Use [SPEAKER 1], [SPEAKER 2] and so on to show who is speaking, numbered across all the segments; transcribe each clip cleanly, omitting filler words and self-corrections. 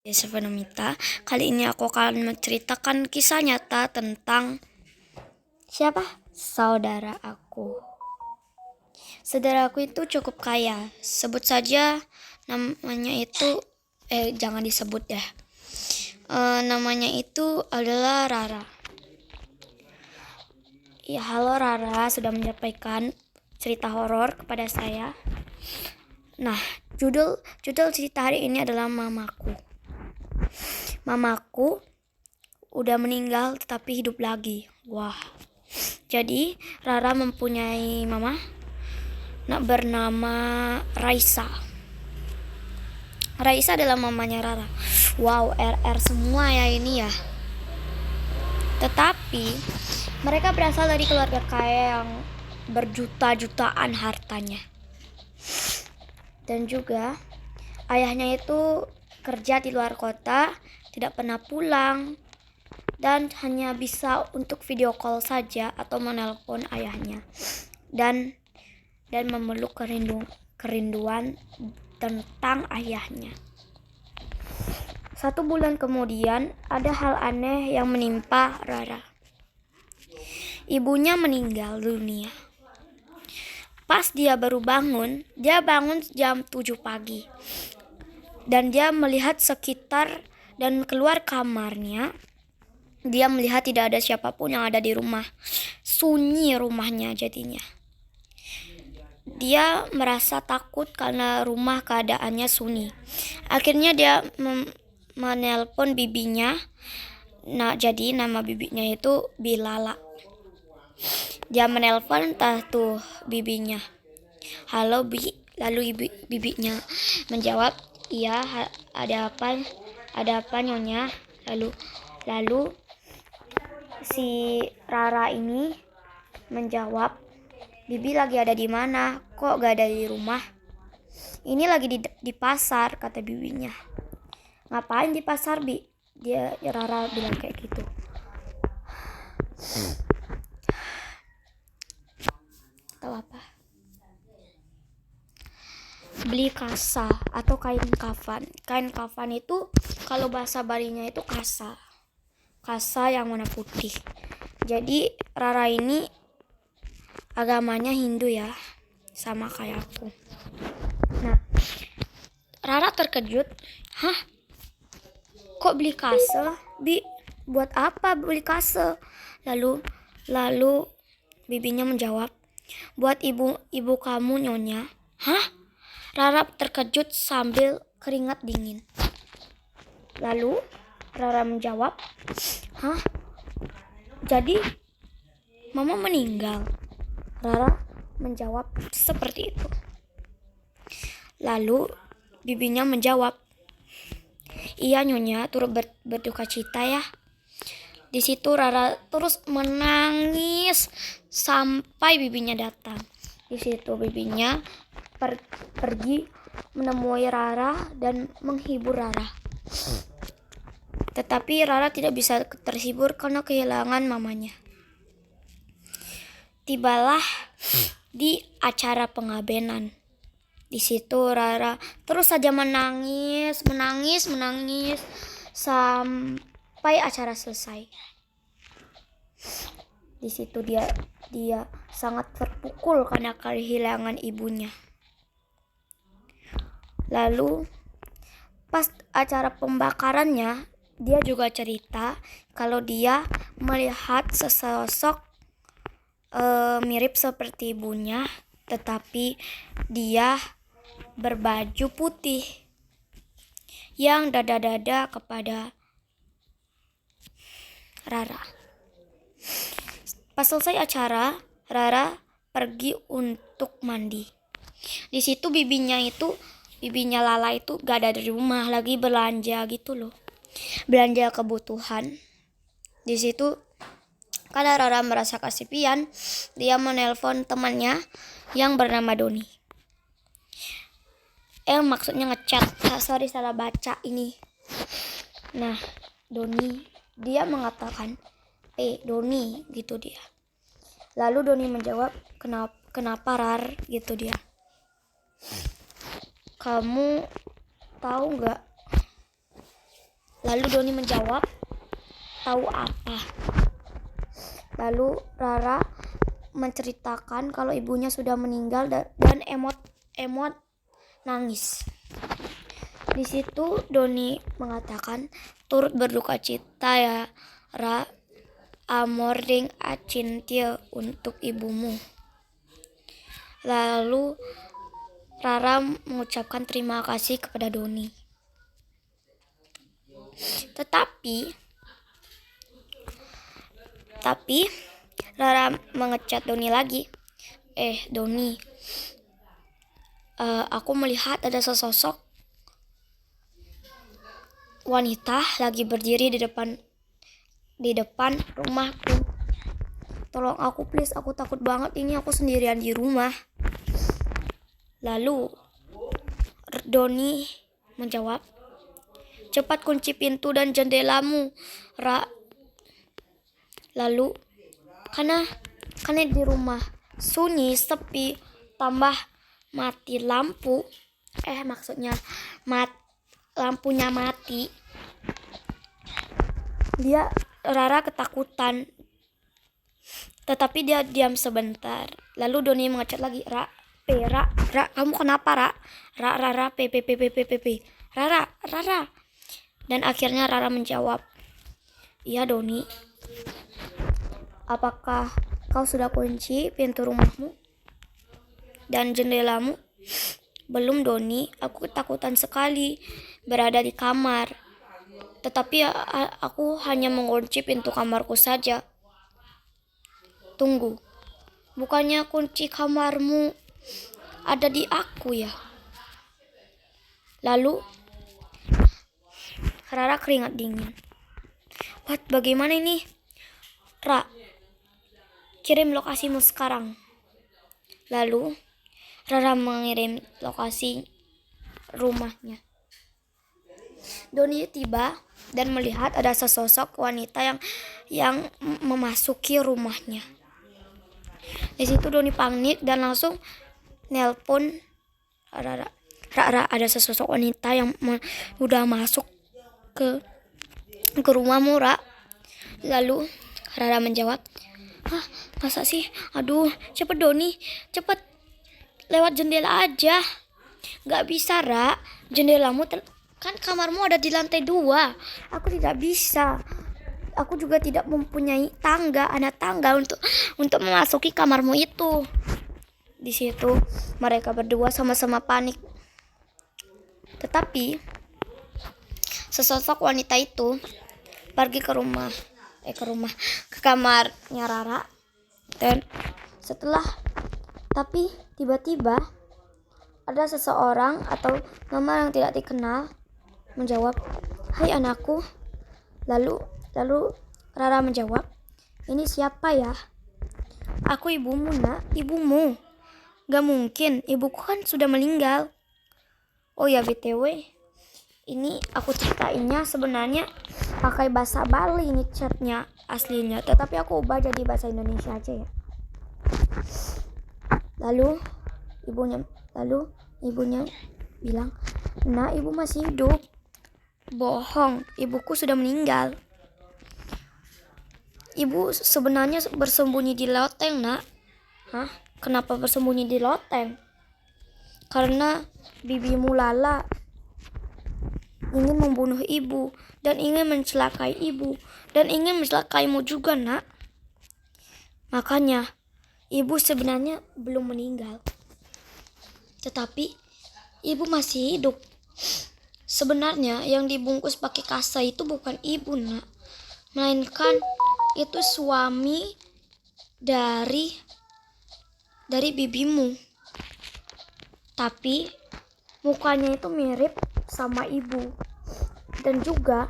[SPEAKER 1] Desa Fenomita. Kali ini aku akan menceritakan kisah nyata tentang siapa? Saudara aku. Saudara aku itu cukup kaya. Sebut saja namanya itu jangan disebut ya. Namanya itu adalah Rara. Ya, halo Rara, sudah menyampaikan cerita horor kepada saya. Nah, judul cerita hari ini adalah Mamaku. Mamaku udah meninggal tetapi hidup lagi. Wah. Jadi Rara mempunyai mama bernama Raisa. Raisa adalah mamanya Rara. Wow, RR semua ya ini ya. Tetapi mereka berasal dari keluarga kaya yang berjuta-jutaan hartanya. Dan juga ayahnya itu kerja di luar kota, tidak pernah pulang, dan hanya bisa untuk video call saja atau menelpon ayahnya dan memeluk kerinduan tentang ayahnya. 1 bulan kemudian ada hal aneh yang menimpa Rara. Ibunya meninggal dunia. Pas dia baru bangun, dia bangun jam 7 pagi. Dan dia melihat sekitar dan keluar kamarnya. Dia melihat tidak ada siapapun yang ada di rumah. Sunyi rumahnya jadinya. Dia merasa takut karena rumah keadaannya sunyi. Akhirnya dia menelpon bibinya. Nah, jadi nama bibinya itu Bilala. Dia menelpon tuh bibinya. Halo Bi. Lalu bibinya menjawab, iya, ada apa? Ada apa nyonya? Lalu si Rara ini menjawab, Bibi lagi ada di mana? Kok gak ada di rumah? Ini lagi di pasar, kata bibinya. Ngapain di pasar, Bi? Rara bilang kayak gitu. Tahu apa? Beli kasa atau kain kafan. Kain kafan itu kalau bahasa Balinya itu kasa. Kasa yang warna putih. Jadi Rara ini agamanya Hindu ya, sama kayak aku. Nah, Rara terkejut. Hah? Kok beli kasa? Bi, buat apa beli kasa? Lalu bibinya menjawab, buat ibu kamu nyonya. Hah? Rara terkejut sambil keringat dingin. Lalu Rara menjawab, hah? Jadi mama meninggal? Rara menjawab seperti itu. Lalu bibinya menjawab, iya nyonya, turut berduka cita ya. Di situ Rara terus menangis sampai bibinya datang. Di situ bibinya pergi menemui Rara dan menghibur Rara. Tetapi Rara tidak bisa terhibur karena kehilangan mamanya. Tibalah di acara pengabenan. Di situ Rara terus saja menangis sampai acara selesai. Di situ dia sangat terpukul karena kehilangan ibunya. Lalu pas acara pembakarannya, dia juga cerita kalau dia melihat sesosok mirip seperti ibunya, tetapi dia berbaju putih yang dada-dada kepada Rara. Pas selesai acara, Rara pergi untuk mandi. Di situ bibinya Lala itu gak ada di rumah, lagi belanja gitu loh. Belanja kebutuhan. Di situ karena Rara merasa kesepian, dia menelpon temannya yang bernama Doni. Maksudnya ngechat. Sorry, salah baca ini. Nah, Doni, dia mengatakan, Doni, gitu dia. Lalu Doni menjawab, kenapa Rar, gitu dia. Kamu tahu nggak Lalu Doni menjawab, tahu apa? Lalu Rara menceritakan kalau ibunya sudah meninggal dan emot nangis. Di situ Doni mengatakan, turut berduka cita ya Ra, amording acintil untuk ibumu. Lalu Rara mengucapkan terima kasih kepada Doni. Tetapi Rara mengechat Doni lagi. Doni, aku melihat ada sesosok wanita lagi berdiri di depan rumahku. Tolong aku please, aku takut banget ini, aku sendirian di rumah. Lalu Doni menjawab, cepat kunci pintu dan jendelamu, Ra. Lalu karena di rumah sunyi, sepi, tambah mati lampu, lampunya mati, Rara ketakutan. Tetapi dia diam sebentar. Lalu Doni mengechat lagi, Ra, kamu kenapa, Ra? Rara, Rara. Dan akhirnya Rara menjawab, iya Doni. Apakah kau sudah kunci pintu rumahmu dan jendelamu? Belum Doni, aku ketakutan sekali berada di kamar. Tetapi aku hanya mengunci pintu kamarku saja. Tunggu, bukannya kunci kamarmu ada di aku ya? Lalu Rara keringat dingin. Bagaimana ini? Ra, kirim lokasimu sekarang. Lalu Rara mengirim lokasi rumahnya. Doni tiba dan melihat ada sesosok wanita yang memasuki rumahnya. Di situ Doni panik dan langsung nelpon Rara. Rara, ada sesosok wanita yang udah masuk ke rumahmu, Ra. Lalu Rara menjawab, masa sih? Aduh, cepet Doni, cepet lewat jendela aja. Gak bisa, Ra, jendelamu kan kamarmu ada di lantai 2. Aku tidak bisa. Aku juga tidak mempunyai anak tangga untuk memasuki kamarmu itu. Di situ mereka berdua sama-sama panik. Tetapi sesosok wanita itu pergi ke kamarnya Rara. Dan tapi tiba-tiba ada seseorang atau nama yang tidak dikenal menjawab, hai anakku. Lalu Rara menjawab, ini siapa ya? Aku ibumu, Nak. Ibumu. Gak mungkin, ibuku kan sudah meninggal. Oh ya BTW, ini aku ceritainnya sebenarnya pakai bahasa Bali ini chatnya aslinya, tetapi aku ubah jadi bahasa Indonesia aja ya. Lalu ibunya bilang, nah ibu masih hidup. Bohong, ibuku sudah meninggal. Ibu sebenarnya bersembunyi di loteng, Nak. Hah? Kenapa bersembunyi di loteng? Karena bibimu Lala ingin membunuh ibu dan ingin mencelakai ibu dan ingin mencelakaimu juga, Nak. Makanya ibu sebenarnya belum meninggal, tetapi ibu masih hidup. Sebenarnya yang dibungkus pakai kasa itu bukan ibu, Nak, melainkan itu suami dari bibimu. Tapi mukanya itu mirip sama ibu. Dan juga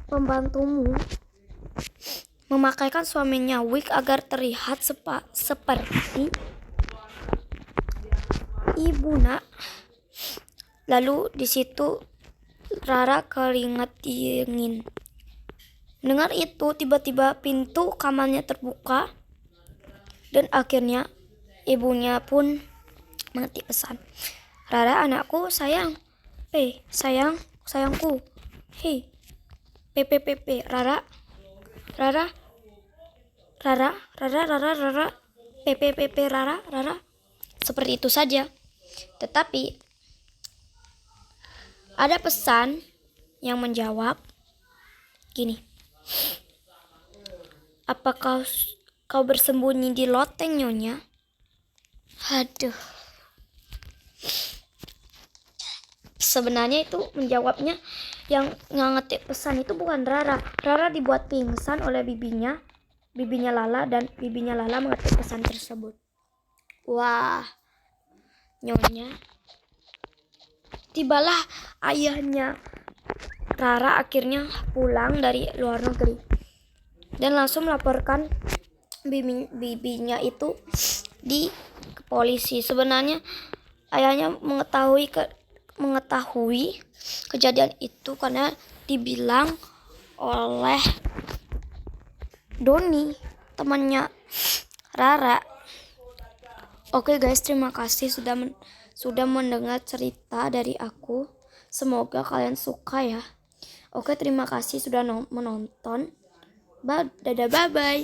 [SPEAKER 1] pembantumu memakaikan suaminya wig agar terlihat seperti ibu, Nak. Lalu di situ Rara keringat dingin. Mendengar itu, tiba-tiba pintu kamarnya terbuka dan akhirnya ibunya pun mengetik pesan. Rara anakku sayang, sayangku, Hei, PPPP, Rara, Rara, Rara, Rara, Rara, Rara, PPPP, Rara, Rara. Seperti itu saja. Tetapi ada pesan yang menjawab gini. Apakah kau bersembunyi di loteng, Nyonya? Aduh. Sebenarnya itu menjawabnya yang ngetik pesan itu bukan Rara. Rara dibuat pingsan oleh bibinya Lala, dan bibinya Lala mengetik pesan tersebut. Wah, Nyonya. Tibalah ayahnya Rara akhirnya pulang dari luar negeri dan langsung melaporkan bibinya itu ke polisi. Sebenarnya ayahnya mengetahui kejadian itu karena dibilang oleh Doni, temannya Rara. Oke guys, terima kasih sudah mendengar cerita dari aku. Semoga kalian suka ya. Oke, terima kasih sudah menonton. Dadah, bye bye.